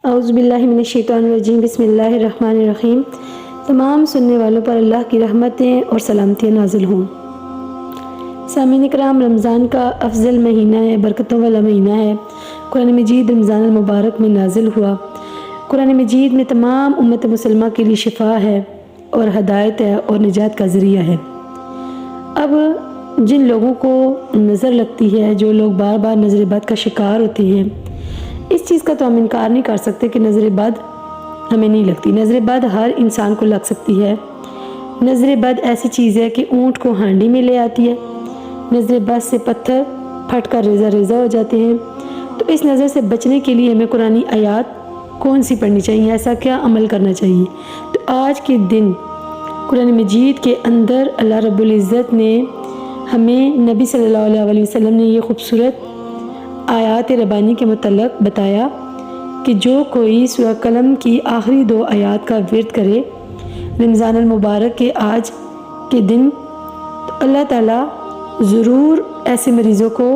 اعوذ باللہ من الشیطان الرجیم، بسم اللہ الرحمن الرحیم۔ تمام سننے والوں پر اللہ کی رحمتیں اور سلامتیاں نازل ہوں۔ سامعین اکرام، رمضان کا افضل مہینہ ہے، برکتوں والا مہینہ ہے۔ قرآن مجید رمضان المبارک میں نازل ہوا۔ قرآن مجید میں تمام امت مسلمہ کے لیے شفا ہے اور ہدایت ہے اور نجات کا ذریعہ ہے۔ اب جن لوگوں کو نظر لگتی ہے، جو لوگ بار بار نظر بد کا شکار ہوتے ہیں، اس چیز کا تو ہم انکار نہیں کر سکتے کہ نظر بد ہمیں نہیں لگتی۔ نظر بد ہر انسان کو لگ سکتی ہے۔ نظر بد ایسی چیز ہے کہ اونٹ کو ہانڈی میں لے آتی ہے۔ نظر بد سے پتھر پھٹ کر ریزہ ریزہ ہو جاتے ہیں۔ تو اس نظر سے بچنے کے لیے ہمیں قرآنی آیات کون سی پڑھنی چاہیے، ایسا کیا عمل کرنا چاہیے؟ تو آج کے دن قرآن مجید کے اندر اللہ رب العزت نے ہمیں نبی صلی اللہ علیہ وسلم نے یہ خوبصورت آیات ربانی کے متعلق بتایا کہ جو کوئی سورہ قلم کی آخری 2 آیات کا ورد کرے رمضان المبارک کے آج کے دن، تو اللہ تعالیٰ ضرور ایسے مریضوں کو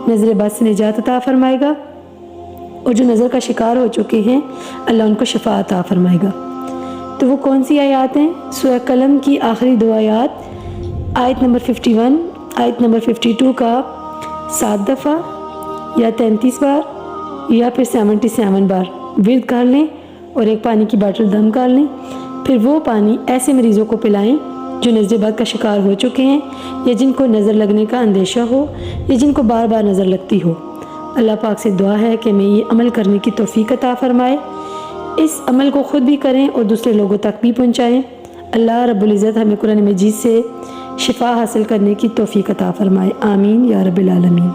نظر بد سے نجات عطا فرمائے گا، اور جو نظر کا شکار ہو چکے ہیں اللہ ان کو شفا عطا فرمائے گا۔ تو وہ کون سی آیات ہیں؟ سورہ قلم کی آخری 2 آیات، آیت نمبر 51، آیت نمبر 52 کا 7 دفعہ یا 33 بار یا پھر 77 بار ورد کر لیں اور ایک پانی کی باٹل دم کر لیں۔ پھر وہ پانی ایسے مریضوں کو پلائیں جو نظر بد کا شکار ہو چکے ہیں، یا جن کو نظر لگنے کا اندیشہ ہو، یا جن کو بار بار نظر لگتی ہو۔ اللہ پاک سے دعا ہے کہ ہمیں یہ عمل کرنے کی توفیق عطا فرمائے۔ اس عمل کو خود بھی کریں اور دوسرے لوگوں تک بھی پہنچائیں۔ اللہ رب العزت ہمیں قرآن مجید سے شفا حاصل کرنے کی توفیق عطا فرمائے۔ آمین یا رب العالمین۔